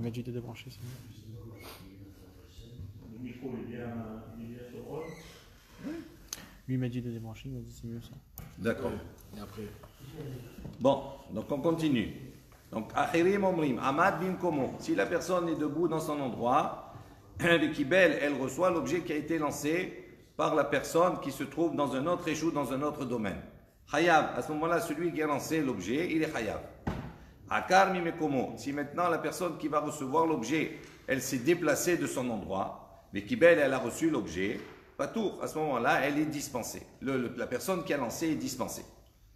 Il m'a dit de débrancher, c'est mieux. Le micro, il est bien sur on. Lui, il m'a dit de débrancher, il m'a dit c'est mieux ça. D'accord. Et après. Bon, donc on continue. Donc, Achirim Omrim, Amad Bimkomo. Si la personne est debout dans son endroit, l'équibelle, elle reçoit l'objet qui a été lancé par la personne qui se trouve dans un autre échou, dans un autre domaine. Hayav, à ce moment-là, celui qui a lancé l'objet, il est Hayav. Akar Mimekomo. Si maintenant la personne qui va recevoir l'objet, elle s'est déplacée de son endroit, l'équibelle, elle a reçu l'objet, Patour, à ce moment-là, elle est dispensée. La personne qui a lancé est dispensée.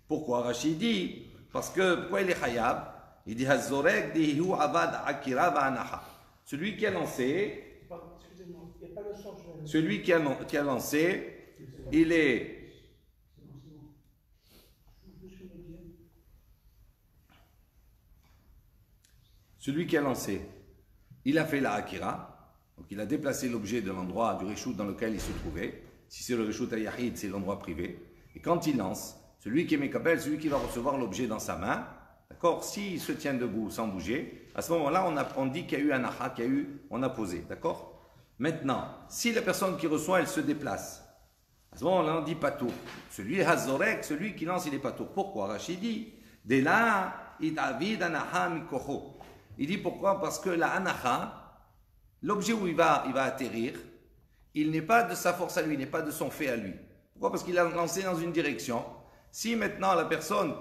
Pourquoi Rachid dit? Parce que, pourquoi il est Hayav? Il dit Hazorek dihu avad akira va'anaha. Celui qui a lancé, Excusez-moi, il n'y a pas le sens. celui qui a lancé, il est. Celui qui a lancé, il a fait la akira, donc il a déplacé l'objet de l'endroit du reshoot dans lequel il se trouvait. Si c'est le reshoot à Yahid, c'est l'endroit privé. Et quand il lance, celui qui est Mekabel, celui qui va recevoir l'objet dans sa main, d'accord, s'il se tient debout sans bouger, à ce moment-là, on dit qu'il y a eu un aha, on a posé, d'accord? Maintenant, si la personne qui reçoit, elle se déplace, à ce moment-là, on dit patour. Celui hazorek, celui qui lance, il est patour. Pourquoi? Rachid dit, dès là, il dit pourquoi? Parce que la anaha, l'objet où il va atterrir, il n'est pas de sa force à lui, il n'est pas de son fait à lui. Pourquoi? Parce qu'il a lancé dans une direction. Si maintenant la personne,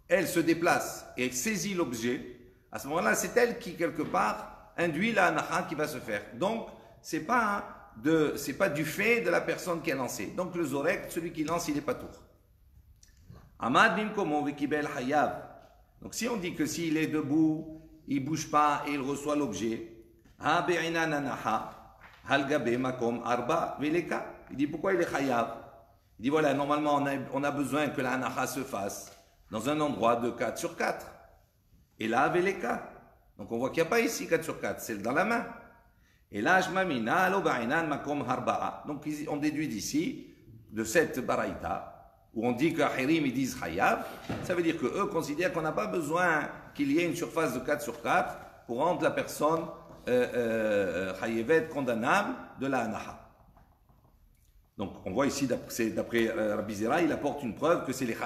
elle se déplace et saisit l'objet, à ce moment-là, c'est elle qui, quelque part, induit la anaha qui va se faire. Donc, c'est pas du fait de la personne qui a lancé. Donc, le zorek, celui qui lance, il n'est pas tour. Amad bimkomo vekibel hayav. Donc, si on dit que s'il est debout, il ne bouge pas et il reçoit l'objet, ha be'inan anaha, halgabe makom arba veleka. Il dit pourquoi il est hayav? Il dit voilà, normalement, on a besoin que la anaha se fasse dans un endroit de 4 sur 4. Et là, veleka. Donc, on voit qu'il n'y a pas ici 4 sur 4, c'est dans la main. Et là, jmamina lo ba'inan makom harba'a. Donc, on déduit d'ici, de cette baraïta, où on dit qu'Ahirim, ils disent Hayav, ça veut dire qu'eux considèrent qu'on n'a pas besoin qu'il y ait une surface de 4 sur 4 pour rendre la personne Hayevet condamnable de la Anaha. Donc on voit ici, d'après Rabbi Zera, il apporte une preuve que c'est les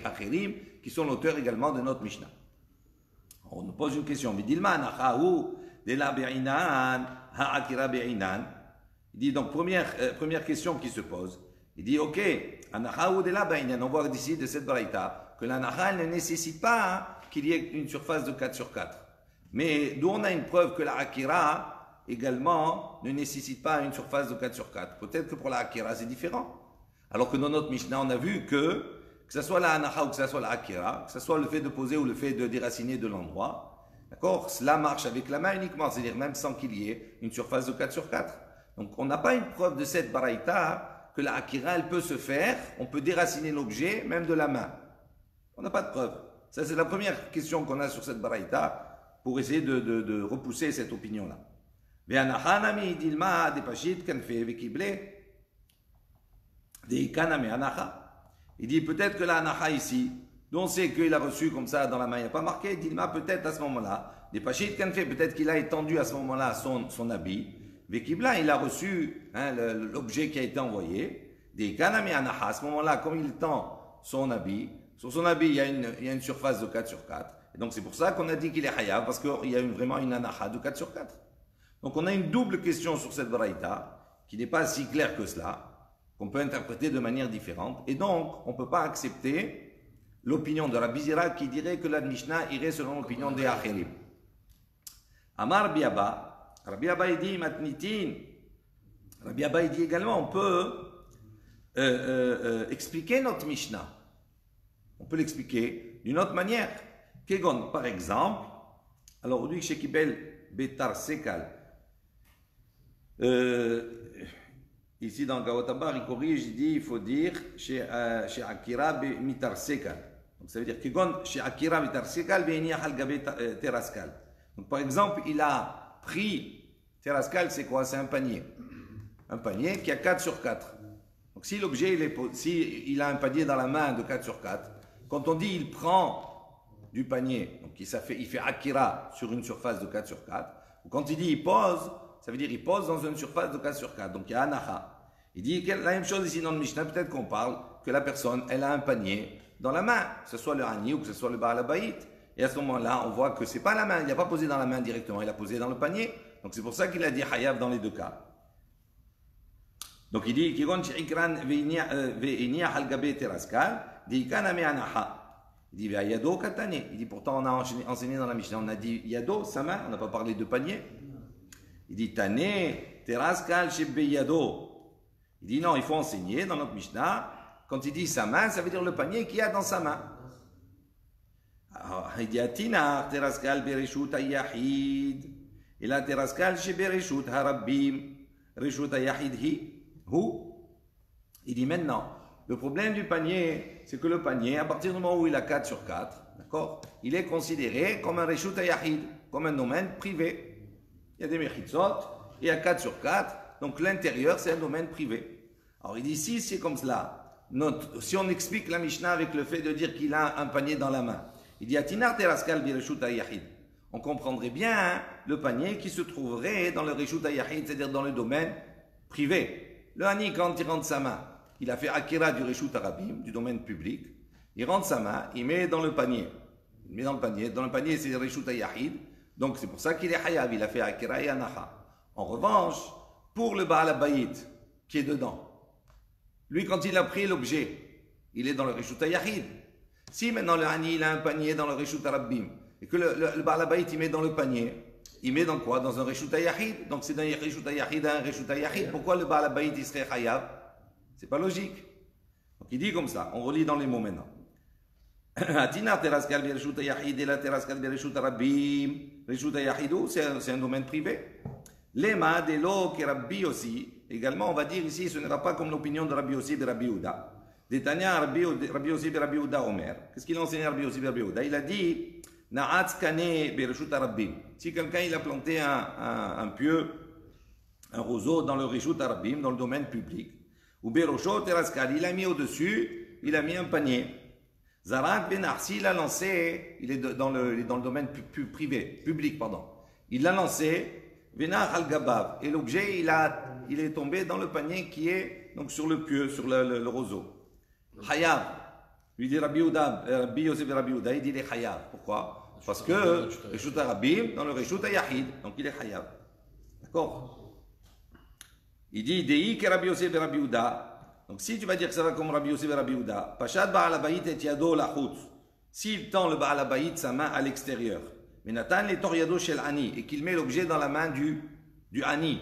Ahirim qui sont l'auteur également de notre Mishnah. On nous pose une question, mais Dilma Anaha ou de la Be'inan, Ha'akira Be'inan. Il dit donc, première question qui se pose. Il dit, ok, anaha ou de la baïnan, on voit d'ici de cette baraïta que l'anaha ne nécessite pas qu'il y ait une surface de 4 sur 4. Mais d'où on a une preuve que la akira également ne nécessite pas une surface de 4 sur 4. Peut-être que pour la akira c'est différent. Alors que dans notre Mishnah on a vu que ce soit la anaha ou que ce soit la akira, que ce soit le fait de poser ou le fait de déraciner de l'endroit, d'accord, cela marche avec la main uniquement, c'est-à-dire même sans qu'il y ait une surface de 4 sur 4. Donc on n'a pas une preuve de cette baraïta que la akira, elle peut se faire, on peut déraciner l'objet, même de la main. On n'a pas de preuve. Ça, c'est la première question qu'on a sur cette baraïta, pour essayer de repousser cette opinion-là. Il dit peut-être que la anaha ici, dont on sait qu'il a reçu comme ça dans la main, il n'y a pas marqué, Dilma peut-être à ce moment-là, des pachit kanfe, peut-être qu'il a étendu à ce moment-là son habit, Vekibla, il a reçu l'objet qui a été envoyé. Des kanami anaha, à ce moment-là, comme il tend son habit, sur son habit, il y a une surface de 4 sur 4. Et donc, c'est pour ça qu'on a dit qu'il est hayav, parce qu'il y a vraiment une anaha de 4 sur 4. Donc, on a une double question sur cette baraïta, qui n'est pas si claire que cela, qu'on peut interpréter de manière différente. Et donc, on ne peut pas accepter l'opinion de Rabbi Zera qui dirait que la Mishnah irait selon l'opinion des Achirim. Amar Biaba, Rabbi Abba dit matnitin. Rabbi Abba dit également on peut expliquer notre Mishnah. On peut l'expliquer d'une autre manière. Kegon, par exemple, alors lui chez Kibel Betar Sekal. Ici dans Gaotabar, il corrige, il dit il faut dire chez Akira Mitar Sekal. Donc ça veut dire Kegon chez Akira Mitar Sekal Be'enia Halgabe Teraskal. Donc par exemple, il a pris, terraskal c'est quoi? C'est un panier. Un panier qui a 4 sur 4. Donc si l'objet, il a un panier dans la main de 4 sur 4, quand on dit il prend du panier, donc il fait akira sur une surface de 4 sur 4, ou quand il dit il pose, ça veut dire il pose dans une surface de 4 sur 4, donc il y a anacha. Il dit la même chose ici dans le Mishnah, peut-être qu'on parle que la personne, elle a un panier dans la main, que ce soit le Hani ou que ce soit le Baal Habayit. Et à ce moment-là, on voit que c'est pas la main, il n'a pas posé dans la main directement, il a posé dans le panier. Donc c'est pour ça qu'il a dit Hayav dans les deux cas. Donc il dit il dit pourtant on a enseigné dans la Mishnah, on a dit Yado, sa main, on n'a pas parlé de panier. Il dit Tane, Teraskal Shebe Yado. Il dit non, il faut enseigner dans notre Mishnah, quand il dit sa main, ça veut dire le panier qu'il y a dans sa main. Alors, il dit Atina, Teraskal Bereshut Ayahid. Et là, Teraskal Shebereshut Harabim. Reshut Ayahid Hu. Il dit maintenant, le problème du panier, c'est que le panier, à partir du moment où il a 4 sur 4, d'accord, il est considéré comme un Reshut Ayahid, comme un domaine privé. Il y a des Mechitzot, il y a 4 sur 4. Donc l'intérieur, c'est un domaine privé. Alors il dit, si c'est comme cela, si on explique la Mishnah avec le fait de dire qu'il a un panier dans la main, il dit, Atinar teraskal bireshut hayahid. On comprendrait bien le panier qui se trouverait dans le reshut hayahid, c'est-à-dire dans le domaine privé. Le Hani, quand il rentre sa main, il a fait akira du reshut harabim, du domaine public, il rentre sa main, il met dans le panier. Il met dans le panier c'est le reshut hayahid, donc c'est pour ça qu'il est hayav, il a fait akira et anacha. En revanche, pour le Baal Habayit qui est dedans, lui quand il a pris l'objet, il est dans le Reshut HaYahid. Si maintenant le Hani il a un panier dans le Reshut HaRabbim et que le Baal Habayit il met dans le panier, il met dans quoi? Dans un Reshut HaYahid. Donc c'est d'un Reshut HaYahid à un Reshut HaYahid. Pourquoi le Baal Habayit il serait Hayav? C'est pas logique. Donc il dit comme ça, on relit dans les mots maintenant. Atina teraskal bireshut HaYahid et la teraskal bireshut HaRabbim. Reshut HaYahid, c'est un domaine privé. Lema de lo que Rabbi aussi, également on va dire ici, ce ne sera pas comme l'opinion de Rabbi Yossi et Rabbi Yehuda. Détania Rabbi Yossi et Rabbi Yehuda Omer. Qu'est-ce qu'il a enseigné à Rabbi Yossi et Rabbi Yehuda? Il a dit, Na'atz kane bereshut Rabbim. Si quelqu'un il a planté un pieu, un roseau dans le Reshut Rabbim, dans le domaine public, ou berosho teraskal, il a mis au-dessus, il a mis un panier. Zarak ben Arsi, il a lancé, il est dans le domaine privé, public, pardon. Il l'a lancé, Venach al-Gabav, et l'objet il est tombé dans le panier qui est donc sur le pieu, sur le roseau. Hayav, lui dit Rabbi Yosef et Rabbi Yehuda, il dit il est Hayav. Pourquoi? Parce que Reshut HaRabbim, dans le Reshut HaYahid, donc il est Hayav. D'accord? Il dit Dei que Rabbi Yosef et Rabbi Yehuda. Donc si tu vas dire que ça va comme Rabbi Yosef et Rabbi Yehuda, Pashad Baal Habayit et Yado lachutz. S'il tend le Baal Habayit sa main à l'extérieur, mais Nathan les toriado chez l'Ani et qu'il met l'objet dans la main du Ani,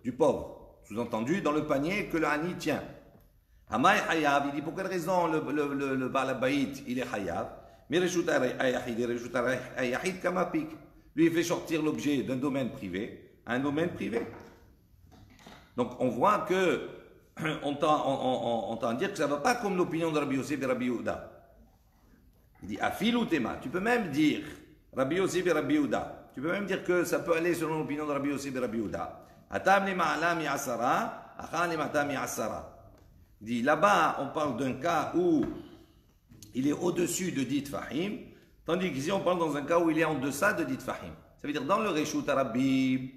du pauvre. Sous-entendu, dans le panier que le Ani tient. Hamay Hayav, il dit pour quelle raison le Baal Habayit il est Hayav, mais Reshut HaYahid et Reshut HaYahid Kamapik. Lui il fait sortir l'objet d'un domaine privé à un domaine privé. Donc on voit que on tend dire que ça ne va pas comme l'opinion de Rabbi Yosef et Rabbi Yehuda. Il dit Afilu Tema, tu peux même dire Rabbi Yosef et Rabbi Yehuda. Tu peux même dire que ça peut aller selon l'opinion de Rabbi Yosef et Rabbi Yehuda. Atam li ma'ala mi asara, achan li ma'ata mi asara. Il dit là-bas, on parle d'un cas où il est au-dessus de 10 fahim, tandis qu'ici, on parle dans un cas où il est en deçà de 10 fahim. Ça veut dire dans le Reshut HaRabbim,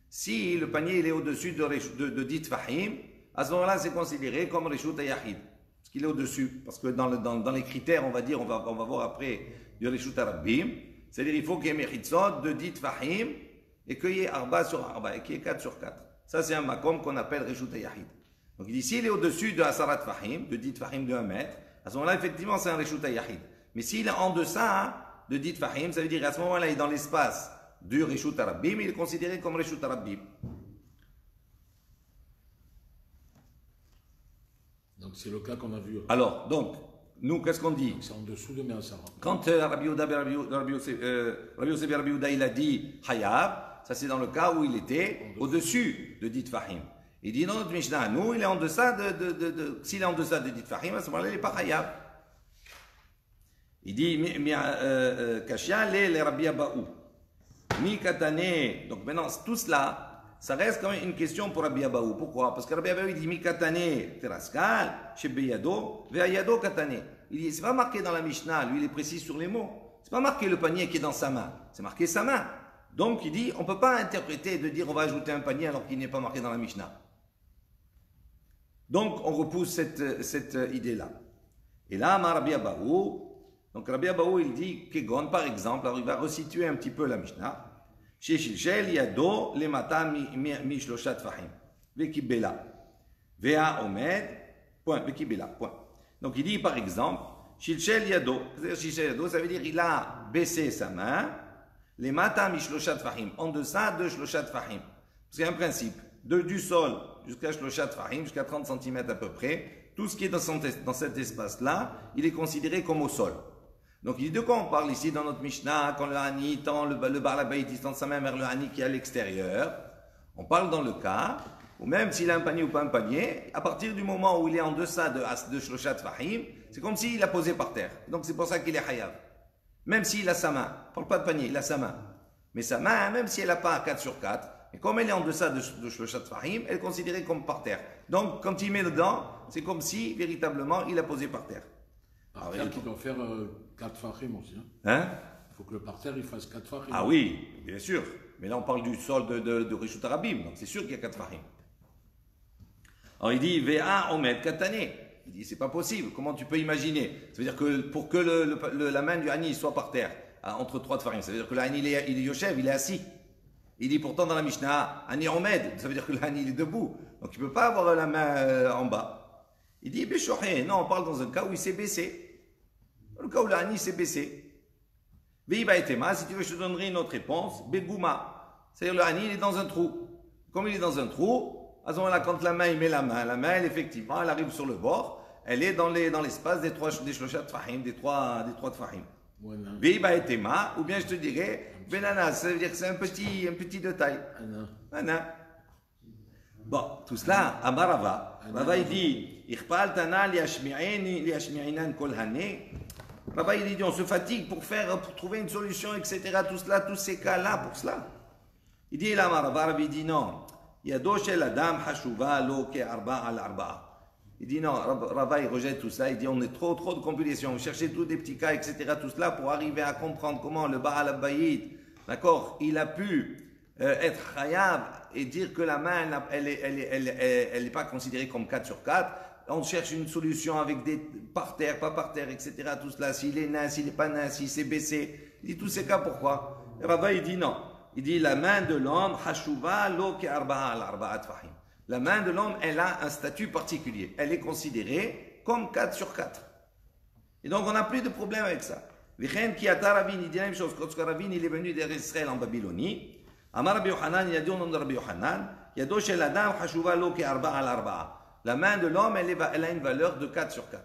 si le panier il est au-dessus de 10 fahim, à ce moment-là, c'est considéré comme Reshut HaYahid. Parce qu'il est au-dessus. Parce que dans les critères, on va dire, on va voir après du Reshut HaRabbim, c'est-à-dire il faut qu'il y ait Mechitzot de 10 fahim et qu'il y ait Arba sur Arba et qu'il y ait 4 sur 4. Ça, c'est un makom qu'on appelle Reshut HaYahid. Donc il dit, s'il est au-dessus de Asarat fahim, de 10 fahim de 1 mètre, à ce moment-là, effectivement, c'est un Reshut HaYahid. Mais s'il est en deçà de 10 fahim, ça veut dire qu'à ce moment-là, il est dans l'espace du Reshut HaRabbim, il est considéré comme Reshut HaRabbim. Donc c'est le cas qu'on a vu. Alors, donc, nous, qu'est-ce qu'on dit? C'est en dessous de Me'asara. Quand Rabbi Yosef et Rabbi Yehuda, il a dit Hayav, ça c'est dans le cas où il était au-dessus de 10 fahim. Il dit dans notre Mishnah, nous, il est en deçà s'il est en deçà de 10 fahim, à ce moment-là, il n'est pas Hayav. Il dit Kashia le Rabbi Abaou. Mi katane. Donc maintenant, tout cela, ça reste quand même une question pour Rabbi Abaou. Pourquoi? Parce que Rabbi Abaou il dit Mi katane teraskal, shebeyado, ve'ayado katane. Il dit, c'est pas marqué dans la Mishnah, lui il est précis sur les mots. C'est pas marqué le panier qui est dans sa main, c'est marqué sa main. Donc il dit, on ne peut pas interpréter de dire on va ajouter un panier alors qu'il n'est pas marqué dans la Mishnah. Donc on repousse cette idée-là. Et là, Rabbi Abahu, donc Rabbi Abahu il dit, Kegon par exemple, alors il va resituer un petit peu la Mishnah. Chez Shilshel Yado Lemata mi Shloshat Fahim. Vekibela. Vea Omed. Point. Vekibela. Point. Donc il dit par exemple, Shilshel Yado. Shilshel Yado, ça veut dire il a baissé sa main. Lemata mi Shloshat Fahim. En deçà de Shloshat Fahim. Parce qu'il y a un principe. Du sol jusqu'à Shloshat Fahim, jusqu'à 30 cm à peu près, tout ce qui est dans cet espace-là, il est considéré comme au sol. Donc, il dit de quoi on parle ici dans notre Mishnah, quand le Hani tend, le Baal Habayit tend sa main vers le Hani qui est à l'extérieur. On parle dans le cas où même s'il a un panier ou pas un panier, à partir du moment où il est en deçà de Shloshat Fahim, c'est comme s'il l'a posé par terre. Donc, c'est pour ça qu'il est Hayav. Même s'il a sa main, on ne parle pas de panier, il a sa main. Mais sa main, même si elle n'a pas 4 sur 4, et comme elle est en deçà de Shloshat Fahim, elle est considérée comme par terre. Donc, quand il met dedans, c'est comme si, véritablement, il l'a posé par terre. Par terre, il doit faire 4 Fahim aussi. Hein? Il faut que le parterre, il fasse 4 Fahim. Ah oui, bien sûr. Mais là, on parle du sol de Rishut Arabim, donc c'est sûr qu'il y a 4 Fahim. Alors, il dit, Vea Omed Katane. Il dit, c'est pas possible. Comment tu peux imaginer? Ça veut dire que pour que la main du Hani soit par terre, entre 3 Fahim, ça veut dire que le Hani, il est Yoshev, il est assis. Il dit pourtant dans la Mishnah, Hani Omed, ça veut dire que le Hani, il est debout. Donc, il ne peut pas avoir la main en bas. Il dit, Beshoché, non, on parle dans un cas où il s'est baissé. Le cas où le Hani s'est baissé. Veiba et Tema, si tu veux, je te donnerai une autre réponse. Begouma. C'est-à-dire le Hani, il est dans un trou. Comme il est dans un trou, à ce moment-là, quand la main, il met la main, elle, effectivement, elle arrive sur le bord, elle est dans l'espace des Shloshat Fahim, des trois Fahim. Veiba et Tema, ou bien je te dirais, Benana, ça veut dire que c'est un petit détail. Ana. Bon, tout cela, Amarava. Rava, il dit, Ichpal Tana liashmi'inan kol hane. Rava, il dit, on se fatigue pour trouver une solution, etc. Tout cela, tous ces cas-là, pour cela. Il dit, là, Rava, il dit, non. Yado shel adam hashuva lo ke arba al arba. Il dit, non, Rava, il rejette tout ça. Il dit, on est trop de compilations. Vous cherchez tous des petits cas, etc. Tout cela pour arriver à comprendre comment le Baal Habayit, d'accord, il a pu être Chayav et dire que la main, elle n'est pas considérée comme 4 sur 4. On cherche une solution avec des par terre, pas par terre, etc. Tout cela, s'il est nain, s'il n'est pas nain, s'il s'est baissé. Il dit tous ces cas, pourquoi? Et Rava, il dit non. Il dit la main de l'homme, Hashuva lo ke arba'a al arba'at fahim. La main de l'homme, elle a un statut particulier. Elle est considérée comme 4 sur 4. Et donc, on n'a plus de problème avec ça. Vichen ki ata Ravin, il dit la même chose. Quand Ravin, il est venu d'Israël en Babylonie, Amar Rabbi Yochanan, il a dit au nom de Rabbi Yochanan, Yado shel adam hashuva lo ke arba'a al arba'a. La main de l'homme, elle a une valeur de 4 sur 4.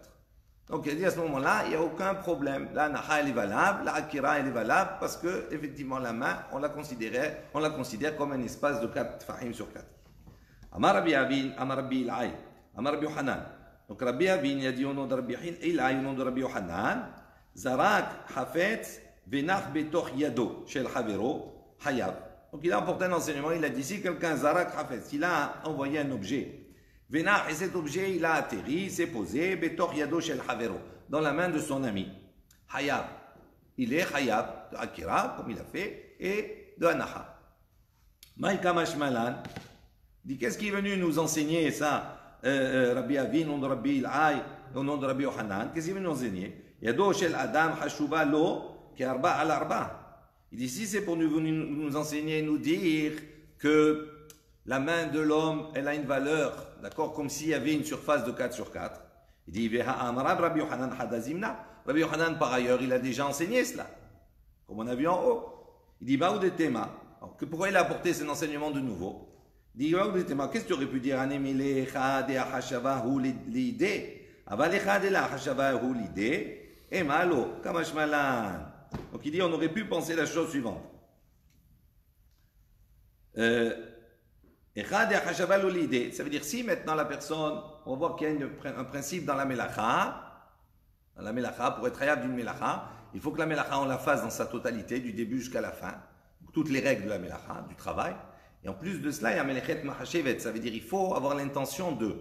Donc, il a dit à ce moment-là, il n'y a aucun problème. La naha, elle est valable, la akira, elle est valable, parce que, effectivement, la main, on la considère comme un espace de 4 fahim sur 4. Amar Rabbi Avin, Amar Rabbi Ilai, Amar Rabbi Yochanan. Donc, Rabbi Avin, il a dit au nom de Rabbi Ilai, au nom de Rabbi Yochanan, Zarak hafetz venach betoch yado shel havero hayav. Donc, il a apporté un enseignement, il a dit, si quelqu'un Zarak hafetz, il a envoyé un objet, Venach, et cet objet, il a atterri, s'est posé, Betor Yado Shel Havero, dans la main de son ami. Hayab. Il est Hayab de Akira, comme il a fait, et de Anaha. Maïka Mashmalan dit, qu'est-ce qui est venu nous enseigner ça, Rabbi Avin, au nom de Rabbi Ilai, au nom de Rabbi Yochanan, qu'est-ce qui est venu nous enseigner? Yado Shel Adam Hashuva Lo, Ke Arba al Arba. Il dit, si c'est pour nous enseigner, nous dire que la main de l'homme, elle a une valeur, d'accord, comme s'il y avait une surface de 4 sur 4. Il dit, Rabbi Yochanan Hadazimna. Rabbi Yochanan, par ailleurs, il a déjà enseigné cela, comme on a vu en haut. Il dit, Baoud Tema. Pourquoi il a apporté cet enseignement de nouveau? Il dit, Baoud Tema, qu'est-ce que tu aurais pu dire? Anemile de Hashavahu l'idée. Avalecha de la Hashavahu l'idée. Et malo, Kamashmalan. Donc il dit, on aurait pu penser la chose suivante. Ça veut dire si maintenant la personne, on va voir qu'il y a un principe dans la melacha, pour être hayab d'une melacha, il faut que la melacha on la fasse dans sa totalité, du début jusqu'à la fin, toutes les règles de la melacha, du travail. Et en plus de cela, il y a melechet mahashevet, ça veut dire il faut avoir l'intention de.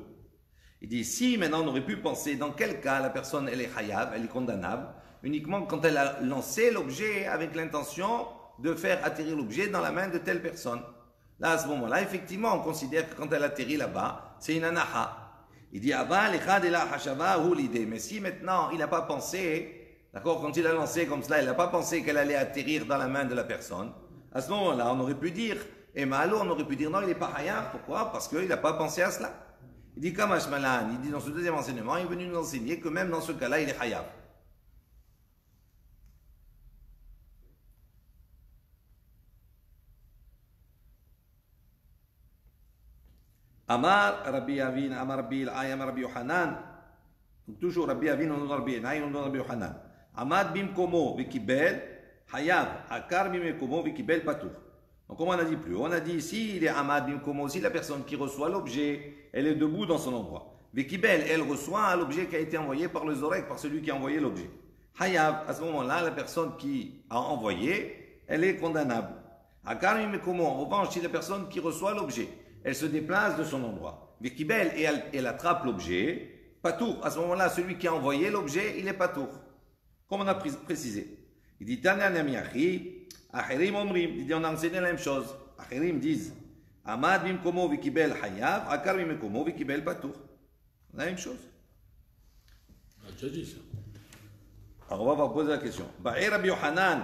Il dit si maintenant on aurait pu penser dans quel cas la personne elle est hayab, elle est condamnable, uniquement quand elle a lancé l'objet avec l'intention de faire atterrir l'objet dans la main de telle personne. Là, à ce moment-là, effectivement, on considère que quand elle atterrit là-bas, c'est une anaha. Il dit, mais si maintenant il n'a pas pensé, d'accord, quand il a lancé comme cela, il n'a pas pensé qu'elle allait atterrir dans la main de la personne, à ce moment-là, on aurait pu dire, et Malo, on aurait pu dire, non, il n'est pas hayab. Pourquoi? Parce qu'il n'a pas pensé à cela. Il dit, Kamash Malan, il dit dans ce deuxième enseignement, il est venu nous enseigner que même dans ce cas-là, il est hayab. Amar Rabbi Avin, Amar Rabbi Il'ay, Amar Rabbi Yohanan. Donc toujours Rabbi Avin, on donne Rabbi Il'ay, on donne Rabbi Yohanan. Amad bimkomo v'kibel, hayab, akar bimkomo v'kibel patour. Donc comme on a dit plus haut, on a dit ici, il est Amad bimkomo, si la personne qui reçoit l'objet, elle est debout dans son endroit. V'kibel, elle reçoit l'objet qui a été envoyé par le zorek, par celui qui a envoyé l'objet. Hayab, à ce moment-là, la personne qui a envoyé, elle est condamnable. Akar bimkomo, en revanche, si la personne qui reçoit l'objet, elle se déplace de son endroit. V'kibel, et elle attrape l'objet. Patour, à ce moment-là, celui qui a envoyé l'objet, il est patour. Comme on a précisé. Il dit, Tanya Namiachi, Achirim Omrim. Il dit, on a enseigné la même chose. Achirim disent, Amad bimkomo v'kibel hayav, Akar bimkomo v'kibel patour. La même chose. On a déjà dit ça. Alors on va poser la question. Ba'e Rabbi Yohanan.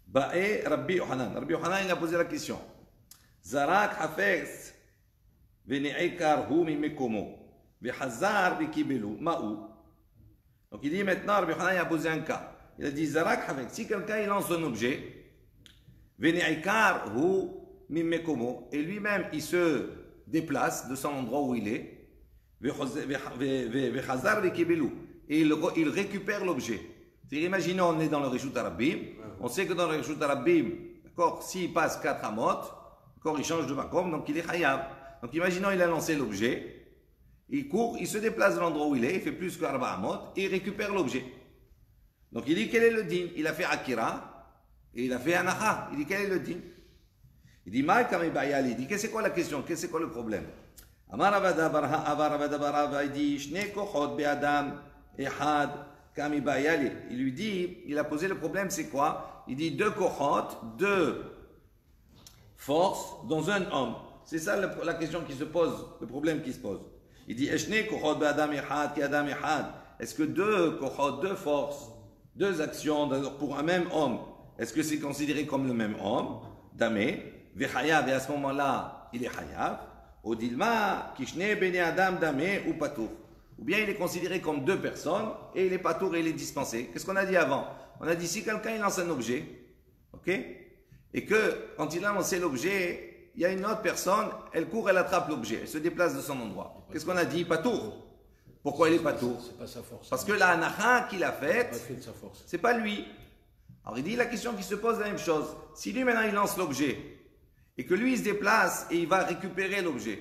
Ba'e Rabbi Yohanan. Rabbi Yohanan, il a posé la question. Zarak hafez v'ne'ekar hu mimekomo v'hazar v'kibelu ma'u. Donc il dit maintenant, Rabbi Yohanan il a posé un cas. Il a dit Zarak hafez. Si quelqu'un il lance un objet, v'ne'ekar hu mimekomo, et lui-même il se déplace de son endroit où il est, v'hazar v'kibelu, et il récupère l'objet. C'est-à-dire, imaginons, on est dans le Reshut Arabim. On sait que dans le Reshut Arabim, d'accord, s'il passe 4 amot, d'accord, il change de makom, donc il est hayab. Donc imaginons, il a lancé l'objet, il court, il se déplace de l'endroit où il est, il fait plus que 4 amot, et il récupère l'objet. Donc il dit, quel est le din? Il a fait akira, et il a fait anaha. Il dit, quel est le din? Il dit, Maï Kamei Bayali. Il dit, qu'est-ce que c'est quoi la question? Qu'est-ce que c'est quoi le problème? Amar Avada Barha, Avar Avada Barha, il dit, Shne kochot be'adam, ehad. Il lui dit, il a posé le problème, c'est quoi? Il dit 2 kohot, 2 forces dans un homme. C'est ça la question qui se pose, le problème qui se pose. Il dit, est-ce que 2 kohot, 2 forces, 2 actions pour un même homme, est-ce que c'est considéré comme le même homme? Damé, vechayav, et à ce moment-là, il est chayav. Odilma, kishne bene adam damé ou patour. Ou bien il est considéré comme 2 personnes et il est patour et il est dispensé. Qu'est-ce qu'on a dit avant? On a dit si quelqu'un il lance un objet, ok, et que quand il a lancé l'objet, il y a une autre personne, elle court, elle attrape l'objet, elle se déplace de son endroit. Qu'est-ce qu'on a dit? Patour. Pourquoi il est patour? C'est pas sa force. Parce que la anaha qu'il a faite, pas fait de sa force. c'est pas lui. Alors il dit la question qui se pose la même chose. Si lui maintenant il lance l'objet et que lui il se déplace et il va récupérer l'objet,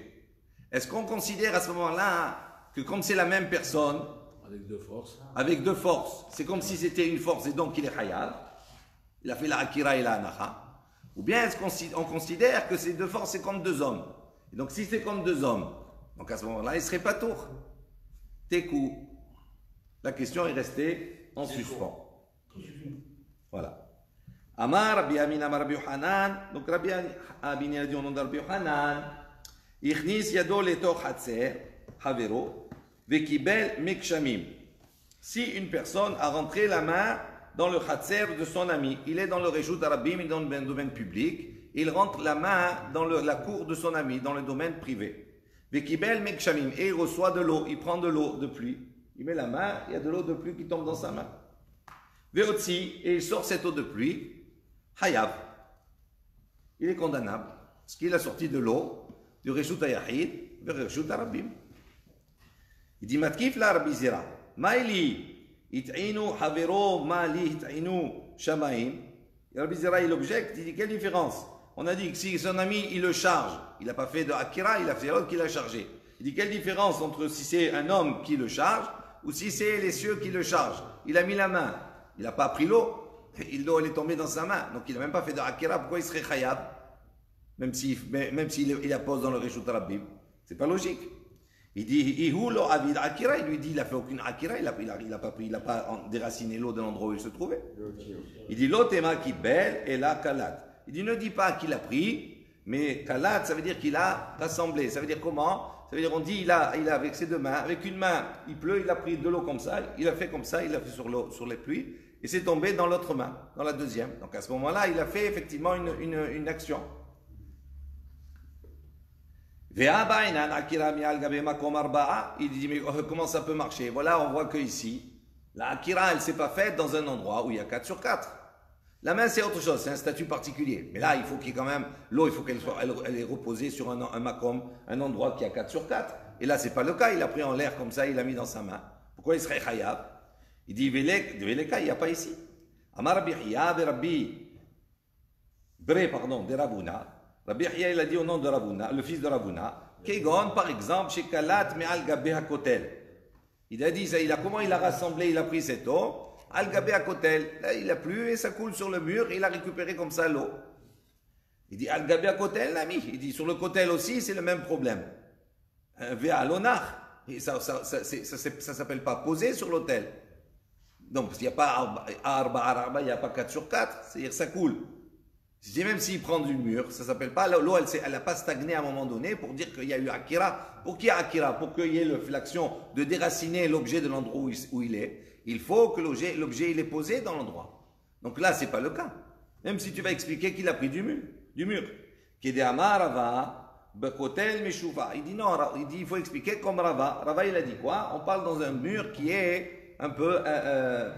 est-ce qu'on considère à ce moment-là que comme c'est la même personne, avec 2 forces, c'est comme si c'était une force et donc il est hayab, il a fait la akira et la anaha, ou bien est-ce qu'on considère que ces 2 forces c'est comme 2 hommes, et donc si c'est comme 2 hommes, donc à ce moment-là il serait pas tour. Tekou. La question est restée en suspens. Voilà. Amar Rabbi Amin Amar Rabbi Yohanan, donc Rabbi Amin a dit au nom de Rabbi Yohanan, Ichnis yado letoch hatzer, havero, Vekibel mekshamim. Si une personne a rentré la main dans le khatser de son ami, il est dans le Reshut Arabim, il est dans le domaine public, il rentre la main dans la cour de son ami, dans le domaine privé. Vekibel mekshamim, et il reçoit de l'eau, il prend de l'eau de pluie, il met la main, il y a de l'eau de pluie qui tombe dans sa main. Veotzi, et il sort cette eau de pluie, hayav, il est condamnable, parce qu'il a sorti de l'eau du Reshut Ayahid vers le Reshut Arabim. Il dit Matkif la Rabbi Zira. Maïli, it'inu havero, mali, it'inu shamaim. Rabbi Zira, il objecte, il dit quelle différence? On a dit que si son ami, il le charge, il n'a pas fait de Akira, il a fait l'autre qui l'a chargé. Il dit quelle différence entre si c'est un homme qui le charge ou si c'est les cieux qui le chargent? Il a mis la main, il n'a pas pris l'eau. L'eau, elle est tombée dans sa main. Donc, il n'a même pas fait de Akira. Pourquoi il serait Khayab? Même s'il la pose dans le Reshut Rabbim. C'est pas logique. Il dit, Ihu lo avid Akira. Il lui dit, il n'a fait aucune Akira. Il n'a pas déraciné l'eau de l'endroit où il se trouvait. Il dit, l'eau tema qui belle et la kalat. Il dit, ne dis pas qu'il a pris, mais kalat, ça veut dire qu'il a rassemblé. Ça veut dire comment? Ça veut dire, on dit, il a avec ses deux mains, avec une main, il pleut, il a pris de l'eau comme ça, il a fait comme ça, il a fait sur l'eau, sur les pluies, et c'est tombé dans l'autre main, dans la deuxième. Donc à ce moment-là, il a fait effectivement une action. Il dit, mais comment ça peut marcher? Voilà, on voit que ici, la Akira, elle ne s'est pas faite dans un endroit où il y a 4 sur 4. La main, c'est autre chose, c'est un statut particulier. Mais là, il faut qu'il y ait quand même, l'eau, il faut qu'elle soit, elle est reposée sur un makom, un endroit qui a 4 sur 4. Et là, c'est pas le cas, il a pris en l'air comme ça, il l'a mis dans sa main. Pourquoi il serait khayab? Il dit, Veleka, il n'y a pas ici. Amar Rabbi Hiya, Rabbi, de Rabuna. Rabbi Hiya, il a dit au nom de Rabuna, le fils de Rabuna, Kegon, par exemple, chez Kalat, Me'al Gabe Hakotel. Il a dit, comment il a rassemblé, il a pris cette eau, Al-Gabé à Kotel, là il a plu et ça coule sur le mur et il a récupéré comme ça l'eau. Il dit Al-Gabé à Kotel, l'ami. Il dit sur le Kotel aussi c'est le même problème. Un Véa Lonar. Ça s'appelle pas poser sur l'autel. Donc il n'y a pas Arba, il n'y a pas 4 sur 4, c'est-à-dire ça coule. Même s'il prend du mur, ça s'appelle pas, l'eau elle n'a pas stagné à un moment donné pour dire qu'il y a eu Akira. Pour qu'il y ait Akira, pour qu'il y ait l'action de déraciner l'objet de l'endroit où il est. Il faut que l'objet il est posé dans l'endroit. Donc là, ce n'est pas le cas. Même si tu vas expliquer qu'il a pris du mur. Il dit non, il faut expliquer comme Rava. Rava, il a dit quoi? On parle dans un mur qui est un peu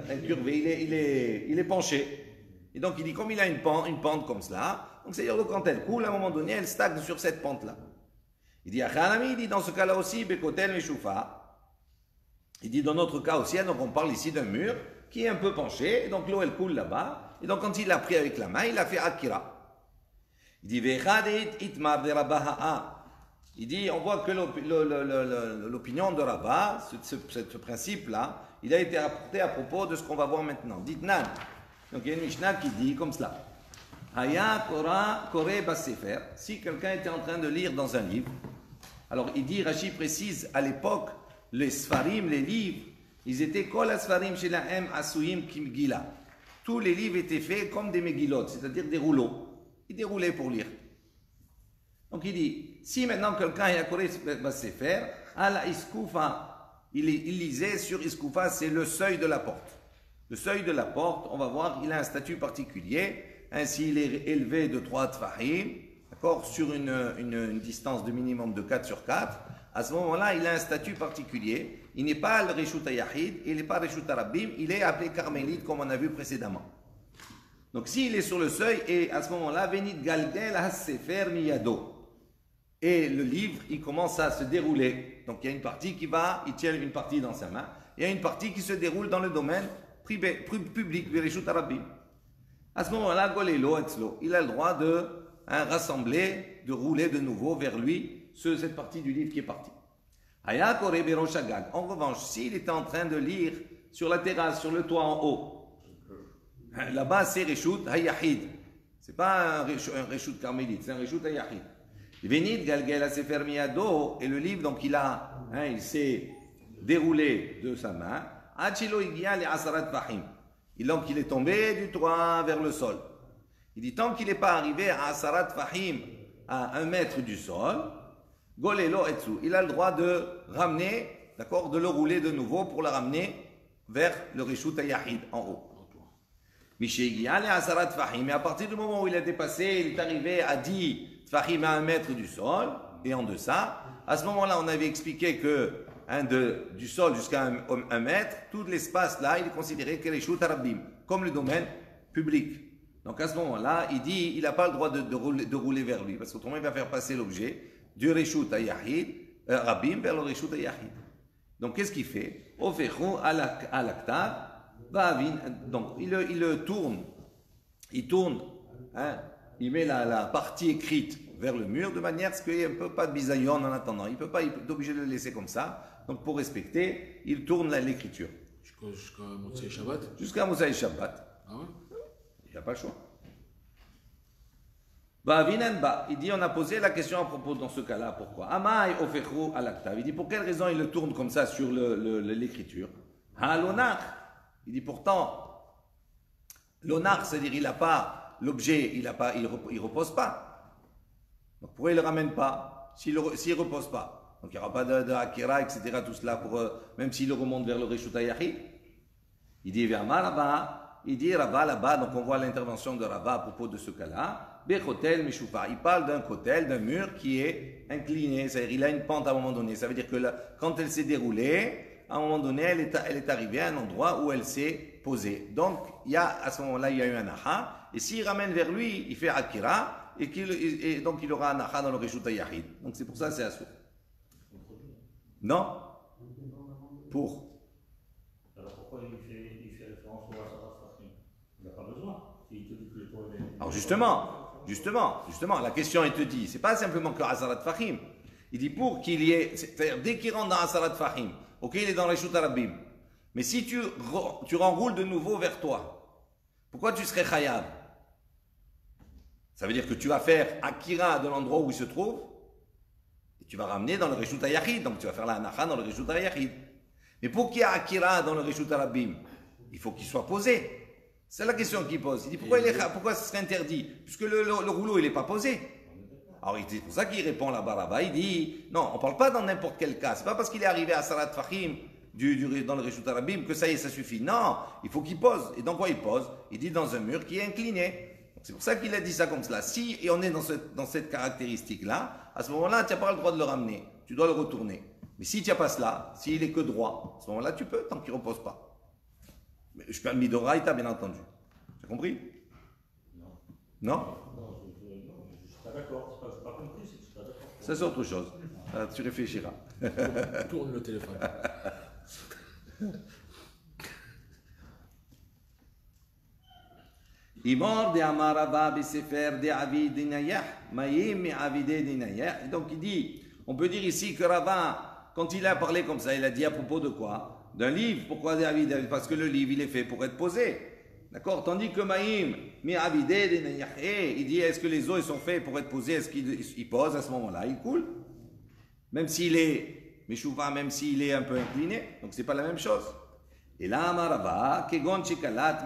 incurvé, il est penché. Et donc il dit, comme il a une pente comme cela, donc c'est-à-dire que quand elle coule, à un moment donné, elle stagne sur cette pente-là. Il dit, dans ce cas-là aussi, Bekotel Meshufa. Il dit dans notre cas aussi, donc on parle ici d'un mur qui est un peu penché, et donc l'eau elle coule là-bas, et donc quand il l'a pris avec la main, il a fait Akira. Il dit il dit, on voit que l'opinion de Rabba, ce principe-là, il a été apporté à propos de ce qu'on va voir maintenant. Dites Nan. Donc il y a une Mishnah qui dit comme cela. Haya Kore Basefer, si quelqu'un était en train de lire dans un livre, alors il dit, Rashi précise, à l'époque, les Sfarim, les livres, ils étaient kol asfarim shelahem asuyim kimgila. Tous les livres étaient faits comme des megilot, c'est-à-dire des rouleaux. Ils déroulaient pour lire. Donc il dit, si maintenant quelqu'un a Koré Sefer, ala iskoufa, il lisait sur iskoufa, c'est le seuil de la porte. Le seuil de la porte, on va voir, il a un statut particulier. Ainsi, il est élevé de 3 tfahim, d'accord, sur une distance de minimum de 4 sur 4. À ce moment-là, il a un statut particulier. Il n'est pas le Reshut Yahid, il n'est pas Reshut Rabbim, il est appelé Carmélite comme on a vu précédemment. Donc s'il est sur le seuil, et à ce moment-là, Venit Galgel Has-Sefer Miyado. Et le livre, il commence à se dérouler. Donc il y a une partie il tient une partie dans sa main, il y a une partie qui se déroule dans le domaine public, Reshut Rabbim. À ce moment-là, Golelo Etzlo, il a le droit de rassembler, de rouler de nouveau vers lui cette partie du livre qui est partie. En revanche, s'il était en train de lire sur la terrasse, sur le toit en haut, là-bas c'est Reshut Hayahid. C'est pas un Reshut Carmélite, c'est un Reshut Hayahid. Venit Galgel Sefer Miyado, et le livre, donc il s'est déroulé de sa main. Achilo Igia le Asarat Fahim. Donc il est tombé du toit vers le sol. Il dit tant qu'il n'est pas arrivé à Asarat Fahim, à 1 mètre du sol, Golelo Etsu, il a le droit de ramener, d'accord, de le rouler de nouveau pour le ramener vers le Reshut Hayahid en haut. Mais à partir du moment où il a dépassé, il est arrivé à 10 Tfahim à 1 mètre du sol et en deçà, à ce moment-là, on avait expliqué que du sol jusqu'à 1 mètre, tout l'espace là, il est considéré que Reshut Rabbim, comme le domaine public. Donc à ce moment-là, il dit, il n'a pas le droit de rouler vers lui, parce qu'autrement il va faire passer l'objet du Reshut Hayahid, Rabbim vers le Reshut Hayahid. Donc qu'est-ce qu'il fait? Donc il le tourne, il met la partie écrite vers le mur de manière à ce qu'il n'y ait un peu pas de bisaillon en attendant. Il est obligé de le laisser comme ça. Donc pour respecter, il tourne l'écriture. Jusqu'à Motsei Shabbat. Jusqu'à Motsei Shabbat. Ah ouais? n'as pas le choix. Il dit, on a posé la question à propos dans ce cas-là, pourquoi Amai ofechu al-aktav. Il dit, pour quelle raison il le tourne comme ça sur l'écriture l'onar. Il dit, pourtant, l'onar, c'est-à-dire, il n'a pas l'objet, il repose pas. Donc, pourquoi il ne le ramène pas s'il ne repose pas? Donc, il n'y aura pas de akira, etc., tout cela, même s'il le remonte vers le Reshuta Yahid. Il dit, il dit, Rava là-bas, donc on voit l'intervention de Rava à propos de ce cas-là. Bechotel Meshufa. Il parle d'un kotel, d'un mur qui est incliné, c'est-à-dire il a une pente à un moment donné. Ça veut dire que quand elle s'est déroulée, à un moment donné, elle est arrivée à un endroit où elle s'est posée. Donc, à ce moment-là, il y a eu un aha. Et s'il ramène vers lui, il fait akira, et donc il aura un aha dans le Reshuta Yahid. Donc c'est pour ça que c'est assourd. Non? Pour? Alors pourquoi il fait référence au Asarat Fahim? Il n'a pas besoin. Il te dit que le toit est... Alors justement, la question elle te dit, c'est pas simplement que Asarat Fahim. Il dit pour qu'il y ait, c'est-à-dire dès qu'il rentre dans Asarat Fahim, ok, il est dans les Reshuta Rabbim. Mais si tu renroules de nouveau vers toi, pourquoi tu serais Khayab? Ça veut dire que tu vas faire Akira de l'endroit où il se trouve, et tu vas ramener dans le Reshuta Yahid, donc tu vas faire la Anacha dans le Reshuta Yahid. Mais pour qu'il y ait Akira dans le Reshuta Rabbim, il faut qu'il soit posé. C'est la question qu'il pose. Il dit pourquoi ce serait interdit? Puisque le rouleau il n'est pas posé. Alors c'est pour ça qu'il répond là-bas, là-bas. Il dit non, on ne parle pas dans n'importe quel cas. C'est pas parce qu'il est arrivé à Sarat Fahim dans le Reshuta Rabbim que ça y est, ça suffit. Non, il faut qu'il pose. Et dans quoi il pose? Il dit dans un mur qui est incliné. C'est pour ça qu'il a dit ça comme cela. Si et on est dans cette caractéristique-là, à ce moment-là, tu n'as pas le droit de le ramener. Tu dois le retourner. Mais si tu n'as pas cela, s'il est que droit, à ce moment-là, tu peux, tant qu'il ne repose pas. Mais je parle Midoraïta, bien entendu. Tu as compris? Non. Non? Non, je ne suis pas d'accord. Je n'ai pas compris, c'est que je suis pas d'accord. Ça c'est autre chose. Tu réfléchiras. Tourne le téléphone. Imor de Amarava Besefer de Avid Dinayah, Maïm et Avidé Dinayah. Donc il dit, on peut dire ici que Rava, quand il a parlé comme ça, il a dit à propos de quoi? D'un livre. Pourquoi David? Parce que le livre il est fait pour être posé. D'accord? Tandis que Maïm, mi Avidé Dinayah, il dit, est-ce que les os ils sont faits pour être posés? Est-ce qu'il pose à ce moment-là? Il coule. Même s'il est Meshouva, même s'il est un peu incliné. Donc c'est pas la même chose. Et là, Marava, Kegon Chikalat,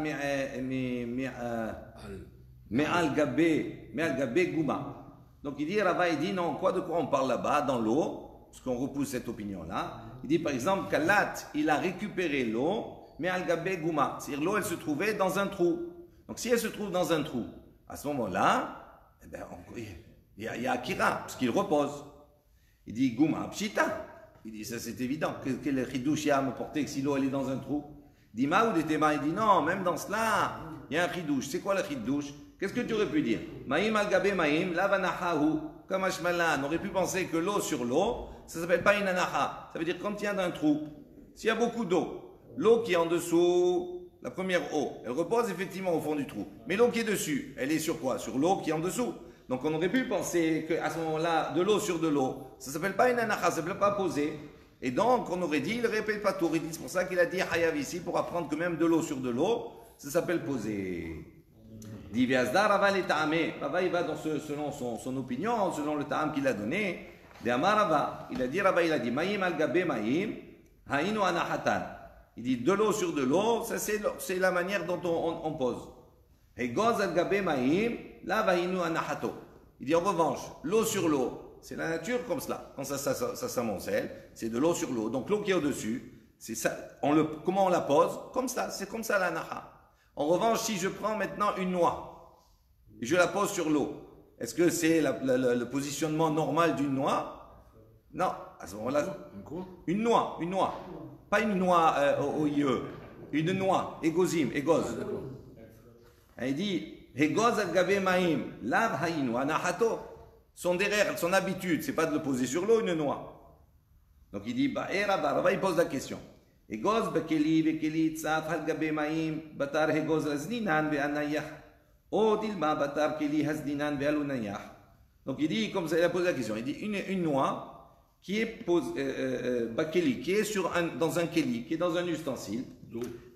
Me'al Gabé Gouma. Donc il dit, Rava, il dit, non, de quoi on parle là-bas, dans l'eau, parce qu'on repousse cette opinion-là. Il dit, par exemple, Kalat, il a récupéré l'eau, Me'al Gabé Gouma. C'est-à-dire, l'eau, elle se trouvait dans un trou. Donc si elle se trouve dans un trou, à ce moment-là, eh ben, il y a Akira, parce qu'il repose. Il dit, Gouma, Pshita. Il dit, ça c'est évident. Quel chidouche il y a à me porter que si l'eau elle est dans un trou? Il dit, Maoud et Tema, il dit, non, même dans cela, il y a un chidouche. C'est quoi le chidouche? Qu'est-ce que tu aurais pu dire? Maïm al-gabé maïm, lavanahahu, comme Ashmalan. On aurait pu penser que l'eau sur l'eau, ça ne s'appelle pas une anaha. Ça veut dire quand il y a un trou, s'il y a beaucoup d'eau, l'eau qui est en dessous, la première eau, elle repose effectivement au fond du trou. Mais l'eau qui est dessus, elle est sur quoi? Sur l'eau qui est en dessous. Donc on aurait pu penser qu'à ce moment-là, de l'eau sur de l'eau, ça ne s'appelle pas une anacha, ça ne s'appelle pas poser. Et donc on aurait dit, il ne répète pas tout. C'est pour ça qu'il a dit hayav ici, pour apprendre que même de l'eau sur de l'eau, ça s'appelle poser. Dit Viazdar, Rava le ta'amé. Rava il va selon son opinion, selon le ta'am qu'il a donné. De Amar Rava, il a dit Maïm al-gabé maïm, haïnu anahatan. Il dit de l'eau sur de l'eau, ça c'est la manière dont on pose. Et goz al-gabé maïm, là vaïnu anahato. Il dit en revanche, l'eau sur l'eau, c'est la nature comme cela. Quand ça s'amoncelle, c'est de l'eau sur l'eau. Donc l'eau qui est au-dessus, c'est ça. Comment on la pose? Comme ça, c'est comme ça la naha. En revanche, si je prends maintenant une noix et je la pose sur l'eau, est-ce que c'est le positionnement normal d'une noix? Non, à ce moment-là, une noix. Pas une noix OIE, une noix, égozim, égoz. Il dit, Hegoz al-gabé maïm, lav haïnu anahato. Son derrière, son habitude, c'est pas de le poser sur l'eau, une noix. Donc il dit, Rava, il pose la question. Hegoz bekeli vekeli tzaf al-gabé maïm, batar hegoz razdinan ve'anayah. O dilma batar keli hazdinan ve'alunayah. Donc il dit, comme ça, il a posé la question, il dit, une noix qui est bakeli, qui est dans un keli, qui est dans un ustensile.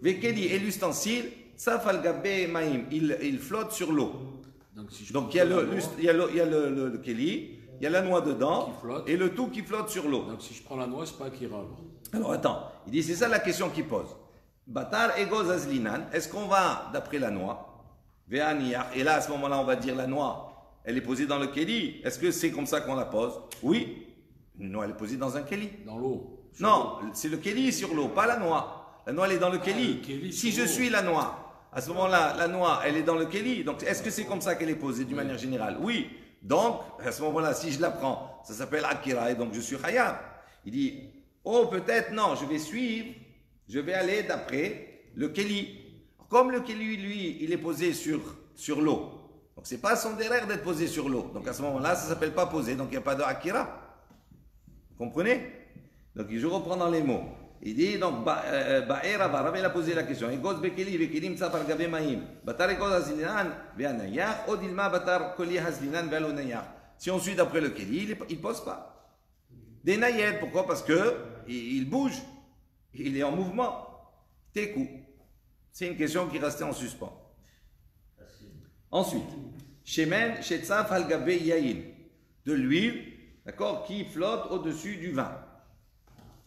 Vekeli et l'ustensile, Tsaf al-Gabbe Maïm, il flotte sur l'eau. Donc, si je Donc prends il y a la le, noix, il y a il y a le Keli, il y a la noix dedans, Qui flotte. et le tout qui flotte sur l'eau. donc si je prends la noix, c'est pas Akira alors. Alors attends, il dit c'est ça la question qu'il pose. Batar ego zazlinan, est-ce qu'on va d'après la noix, ve'aniyach, et là à ce moment-là on va dire la noix, elle est posée dans le Keli, est-ce que c'est comme ça qu'on la pose? Oui. Non, elle est posée dans un Keli. Dans l'eau. Sur Non, c'est le Keli sur l'eau, pas la noix. La noix elle est dans le Keli. le Keli Si sur je l'eau. suis la noix, à ce moment-là, la noix elle est dans le Keli. Donc est-ce que c'est comme ça qu'elle est posée d'une manière générale? Oui. Donc à ce moment-là, si je la prends, ça s'appelle Akira et donc je suis Hayab. Il dit, oh peut-être non, je vais suivre, je vais aller d'après le Keli. Comme le Keli, lui, il est posé sur l'eau. Donc c'est pas son derrière d'être posé sur l'eau. Donc à ce moment-là, ça s'appelle pas posé, donc il n'y a pas de Akira. Vous comprenez? Donc je reprends dans les mots. Il dit donc Ba'era Rabbi a posé la question. Egos bekeli vekelim tzafar gabe maim. Batar egos hazlinan ve'anayach odilma batar koli hazlinan ve'alonayach. Si on suit d'après le Keli, il pose pas. Des nayed, pourquoi? Parce que il bouge, il est en mouvement. Tekou. C'est une question qui restait en suspens. Ensuite, shemen shetzaf al gabe yayin, de l'huile, d'accord, qui flotte au-dessus du vin.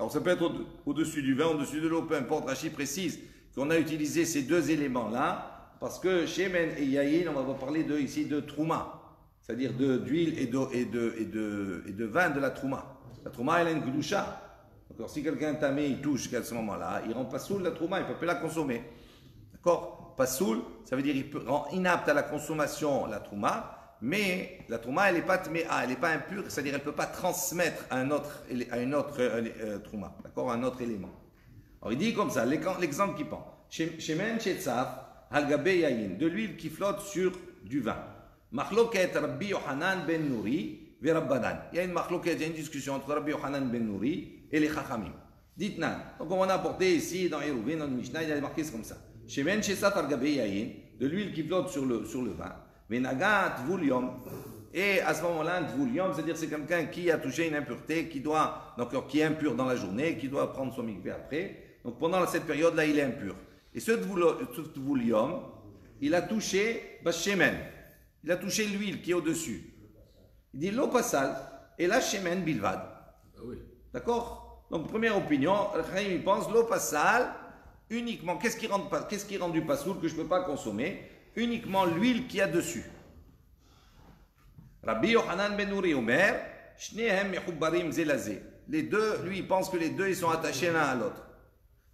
Alors ça peut être au-dessus du vin, au-dessus de l'eau, peu importe. Rachid précise qu'on a utilisé ces deux éléments-là parce que shemen et yayin, on va parler ici de trouma, c'est-à-dire d'huile et de vin de la trouma. La trouma, elle a une gloucha. Alors si quelqu'un tamé, il touche à ce moment-là, il rend pas saoul la trouma, il ne peut pas la consommer. D'accord? Pas saoul, ça veut dire qu'il rend inapte à la consommation la trouma, mais la trouma, elle n'est pas tméa, elle n'est pas impure, c'est-à-dire elle ne peut pas transmettre à une autre trouma, d'accord? Un autre élément. Alors il dit comme ça, l'exemple qu'il prend. Shemen shetzaf al gabe yayin, de l'huile qui flotte sur du vin. Machloket Rabbi Yohanan ben Nouri ve Rabbanan. Il y a une machloket, il y a une discussion entre Rabbi Yohanan ben Nouri et les Chachamim. Dites-nan. Donc on a apporté ici dans Hérouvin, dans le Mishnah, il y a marqué comme ça. Shemen shetzaf al gabe yayin, de l'huile qui flotte sur le vin. Venagat vulium. Et à ce moment-là, vulium, c'est-à-dire c'est quelqu'un qui a touché une impureté, qui est impur dans la journée, qui doit prendre son mikvé après. Donc pendant cette période-là, il est impur. Et ce vulium, il a touché shemen. Il a touché l'huile qui est au-dessus. Il dit l'eau passale et la shemen bilvad. Ah oui. D'accord? Donc première opinion, il pense l'eau passale uniquement. Qu'est-ce qui rend du pasoul que je ne peux pas consommer? Uniquement l'huile qu'il y a dessus. Rabbi Yohanan ben Nouri Omer, Shnehem mechubbarim zelazé. Les deux, lui, il pense que les deux, ils sont attachés l'un à l'autre.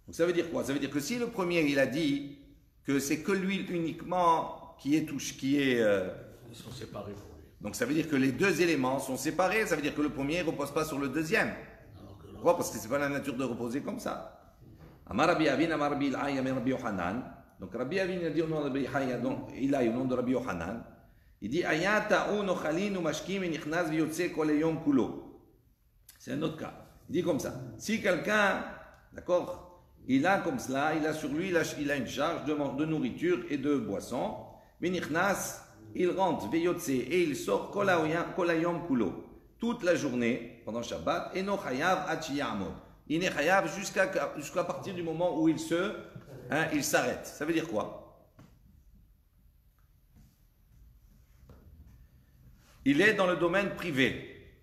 Donc ça veut dire quoi? Ça veut dire que si le premier, il a dit que c'est que l'huile uniquement qui est Ils sont séparés pour lui. donc ça veut dire que les deux éléments sont séparés, ça veut dire que le premier ne repose pas sur le deuxième. Alors que là, Pourquoi? Parce que c'est pas la nature de reposer comme ça. Amar Rabbi Avin, Amar Rabbi Ilai, Amar Rabbi Yohanan. Donc Rabbi Avin a dit au nom de Rabbi Ilai, au nom de Rabbi Yohanan, il dit Ayata ou nochalin ou mashkim et nichnas viyotse kol yom kulo. C'est un autre cas. Il dit comme ça. Si quelqu'un, d'accord, il a comme cela, il a sur lui, il a une charge de nourriture et de boisson, vinichnas, il rentre viyotse et il sort kol yom kulo toute la journée pendant Shabbat et no chayav achiyamod. Il n'est chayav jusqu'à partir du moment où il s'arrête. Ça veut dire quoi? Il est dans le domaine privé.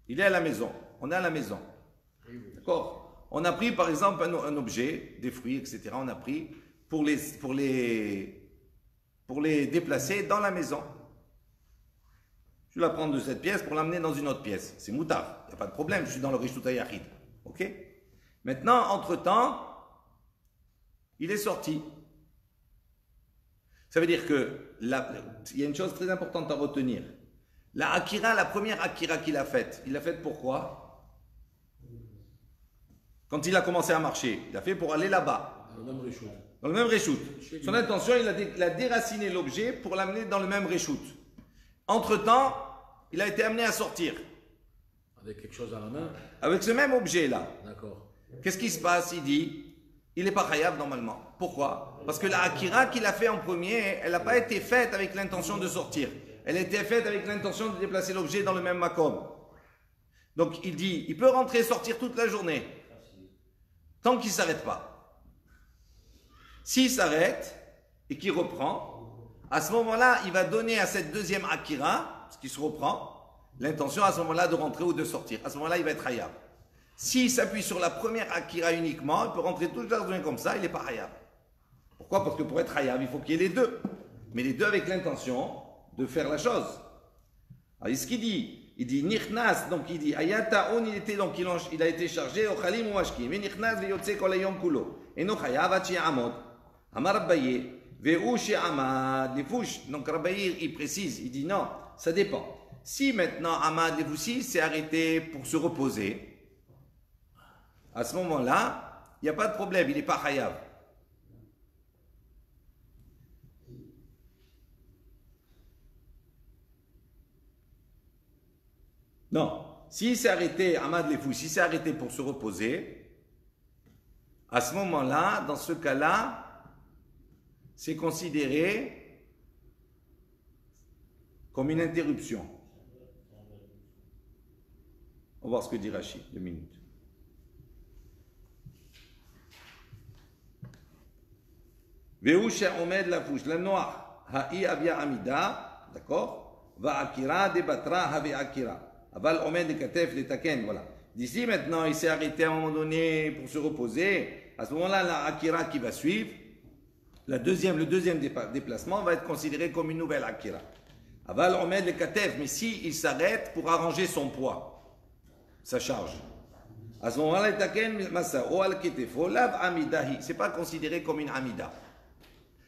Il est à la maison. On est à la maison. D'accord? On a pris par exemple un objet, des fruits, etc. On a pris pour les déplacer dans la maison. Je vais la prendre de cette pièce pour l'amener dans une autre pièce. C'est moutard. Il n'y a pas de problème. Je suis dans le Rishut HaYachid. Ok? Maintenant, entre-temps, il est sorti. Ça veut dire que il y a une chose très importante à retenir. La première Akira qu'il a faite, il l'a faite pourquoi? Quand il a commencé à marcher, il l'a fait pour aller là-bas. dans le même réchaud. Dans le même reshoot. Son intention, il a déraciné l'objet pour l'amener dans le même reshoot. Entre-temps, il a été amené à sortir. Avec quelque chose à la main? Avec ce même objet-là. D'accord. Qu'est-ce qui se passe? Il dit, il n'est pas khayab normalement. Pourquoi? Parce que la Akira qu'il a fait en premier, elle n'a pas été faite avec l'intention de sortir. Elle a été faite avec l'intention de déplacer l'objet dans le même makom. Donc il dit, il peut rentrer et sortir toute la journée. Tant qu'il ne s'arrête pas. S'il s'arrête, et qui reprend, à ce moment-là, il va donner à cette deuxième akira, ce qui se reprend, l'intention à ce moment-là de rentrer ou de sortir. À ce moment-là, il va être hayab. S'il s'appuie sur la première akira uniquement, il peut rentrer tout le jardin comme ça, il n'est pas hayab. Pourquoi? Parce que pour être hayab, il faut qu'il y ait les deux. Mais les deux avec l'intention de faire la chose. Alors, ce qu'il dit, il dit nichnas, donc il dit ayataon, il était donc il a été chargé au khalim ou mashki, mais nichnas veyotse kol hayom kulo, et no chayav achi amod, amar Rabbaye, veushi amad lefouch. Donc Rabbaye il précise, il dit non, ça dépend. Si maintenant amad lefouchi s'est arrêté pour se reposer, à ce moment-là, il n'y a pas de problème, il n'est pas chayav. Non, s'il s'est arrêté, Ahmad Lefou, s'il s'est arrêté pour se reposer, à ce moment-là, dans ce cas-là, c'est considéré comme une interruption. On va voir ce que dit Rachid, 2 minutes. Veusha omed la fouche, la noire, ha'i avia amida, d'accord, va akira debatra have akira. Aval omed katef les taken, voilà. D'ici maintenant, il s'est arrêté à un moment donné pour se reposer. À ce moment-là, la akira qui va suivre, le deuxième déplacement va être considéré comme une nouvelle akira. Aval omed le katef, mais si il s'arrête pour arranger son poids, sa charge. À ce moment-là, le taken masa o al ketefo lav amidahi, c'est pas considéré comme une amida.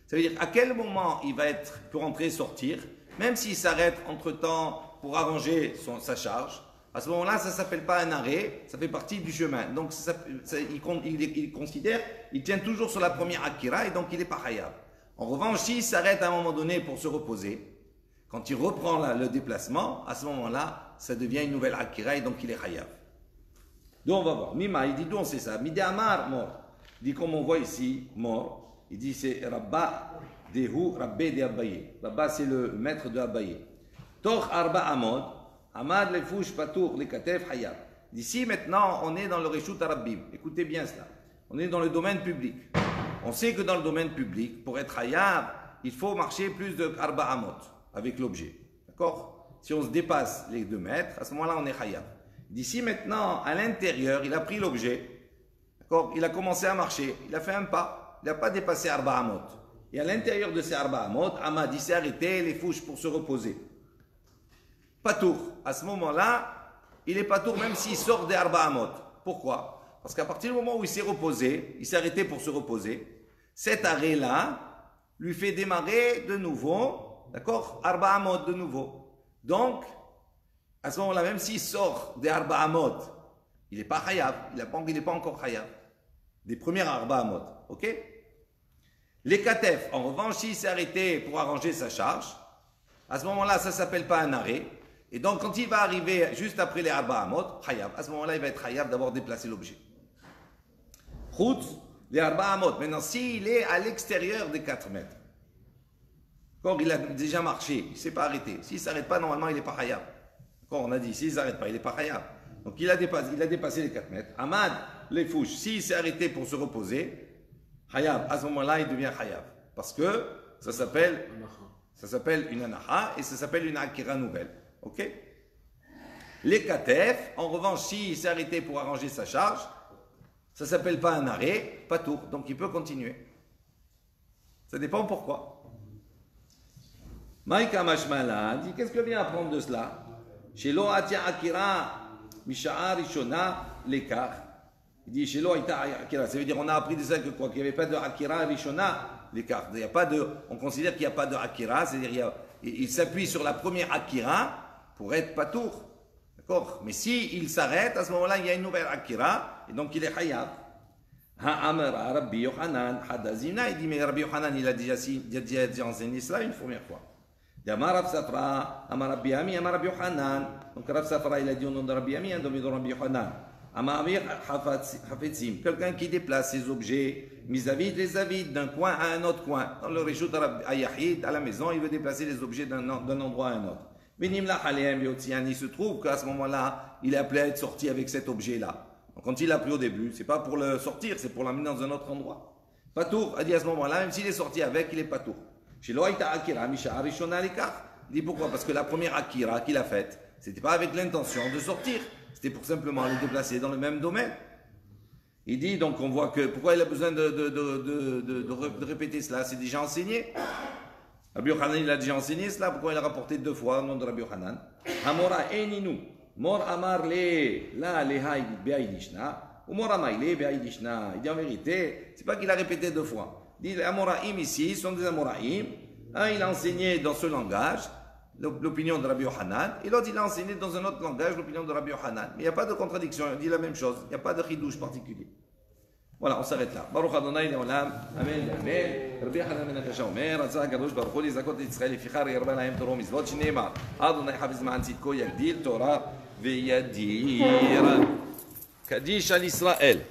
Ça veut dire à quel moment il va être pour entrer et sortir, même s'il s'arrête entre-temps pour arranger sa charge, à ce moment-là, ça ne s'appelle pas un arrêt, ça fait partie du chemin. Donc, il considère, il tient toujours sur la première akira et donc il n'est pas hayab. En revanche, s'il s'arrête à un moment donné pour se reposer, quand il reprend le déplacement, à ce moment-là, ça devient une nouvelle akira et donc il est hayab. Donc, on va voir. Mima, il dit d'où on sait ça? Midi Amar, mort. Il dit comme on voit ici, mort. Il dit c'est Rabba Dehu, Rabbe de Abaye. Rabba, c'est le maître de Abaye. Tor Arba Amod, Amad le Fouch Patour le Katef Hayab. D'ici maintenant, on est dans le Reshut Arabim. Écoutez bien cela. On est dans le domaine public. On sait que dans le domaine public, pour être Hayab, il faut marcher plus de Arba Amod avec l'objet. D'accord? Si on se dépasse les 2 mètres, à ce moment-là, on est Hayab. D'ici maintenant, à l'intérieur, il a pris l'objet. D'accord? Il a commencé à marcher. Il a fait un pas. Il n'a pas dépassé Arba Amod. Et à l'intérieur de ces Arba Amod, Amad, il s'est arrêté les fouches pour se reposer. Patour. À ce moment-là, il est patour même s'il sort des Arba Amot. Pourquoi? Parce qu'à partir du moment où il s'est reposé, il s'est arrêté pour se reposer, cet arrêt-là lui fait démarrer de nouveau, d'accord, Arba Amot de nouveau. Donc, à ce moment-là, même s'il sort des Arba Amot, il n'est pas Hayab, il n'est pas encore Hayab. Des premières Arba Amot, ok? Les Katef, en revanche, s'il s'est arrêté pour arranger sa charge, à ce moment-là, ça ne s'appelle pas un arrêt. Et donc, quand il va arriver juste après les Arba Amot, Hayab, à ce moment-là, il va être Hayab d'avoir déplacé l'objet. Route, les Arba Amot. Maintenant, s'il est à l'extérieur des 4 mètres, quand il a déjà marché, il ne s'est pas arrêté. S'il ne s'arrête pas, normalement, il n'est pas Hayab. Quand on a dit, s'il ne s'arrête pas, il n'est pas Hayab. Donc, il a dépassé les 4 mètres. Amad, les fouches, s'il s'est arrêté pour se reposer, Hayab, à ce moment-là, il devient Hayab. Parce que ça s'appelle une anaha et ça s'appelle une akira nouvelle. Ok? Les katef, en revanche, s'il s'est arrêté pour arranger sa charge, ça ne s'appelle pas un arrêt, pas tour, donc il peut continuer. Ça dépend pourquoi. Maïka Mashmala dit qu'est-ce que vient apprendre de cela? Chez lo atia akira misha'a rishona l'écart. Il dit chez lo atia akira, ça veut dire on a appris de ça que quoi, qu'il n'y avait pas de akira rishona l'écart. Il y a pas de, on considère qu'il n'y a pas de akira, c'est-à-dire il s'appuie sur la première akira pour être patour. D'accord? Mais s'il s'arrête, à ce moment-là, il y a une nouvelle akira, et donc il est hayab. Ha'amara Rabbi Yochanan, Hadazina, il dit, mais Rabbi Yochanan, il a déjà enseigné cela une première fois. Amar Rav Safra, Amar Rabbi Ami, Amar Rabbi Yochanan. Donc Rav Safra, il a dit au nom de Rabbi Ami, un nom de Rabbi Yochanan. Amar Amir Hafetzim, quelqu'un qui déplace ses objets, mis-à-vis les avides, d'un coin à un autre coin. Dans le Reshut Ayahid, à la maison, il veut déplacer les objets d'un endroit à un autre. Il se trouve qu'à ce moment-là, il est appelé à être sorti avec cet objet-là. Donc, quand il l'a pris au début, c'est pas pour le sortir, c'est pour l'amener dans un autre endroit. Patour, a dit à ce moment-là, même s'il est sorti avec, il est patour. Chez Loïta Akira, Misha Arishona Likar. Il dit pourquoi? Parce que la première Akira qu'il a faite, c'était pas avec l'intention de sortir. C'était pour simplement les déplacer dans le même domaine. Il dit, donc on voit que, pourquoi il a besoin de répéter cela? C'est déjà enseigné. Rabbi Yochanan, il a déjà enseigné cela. Pourquoi il a rapporté 2 fois au nom de Rabbi Yochanan? Amora eninu. Mor amar le, la lehai be'aidishna. Ou mor amaile be'aidishna. Il dit en vérité, c'est pas qu'il a répété 2 fois. Il dit, les amoraim ici sont des amoraim. Un, il a enseigné dans ce langage, l'opinion de Rabbi Yochanan, et l'autre, il a enseigné dans un autre langage, l'opinion de Rabbi Yochanan. Mais il n'y a pas de contradiction, il dit la même chose. Il n'y a pas de chidouche particulier. Voilà, on s'arrête là. Baruch Adonai Leolam. Amen. Amen. Rabbi Yochanan ben Akasha Omer, Ratzah Kadosh Baruch Hu lizakot et Israël lefichar yarba lahem Torah mitzvot shneimar. Adonai hafiz ma'an tzidko yagdil Torah veyadir. Kadish al Israël.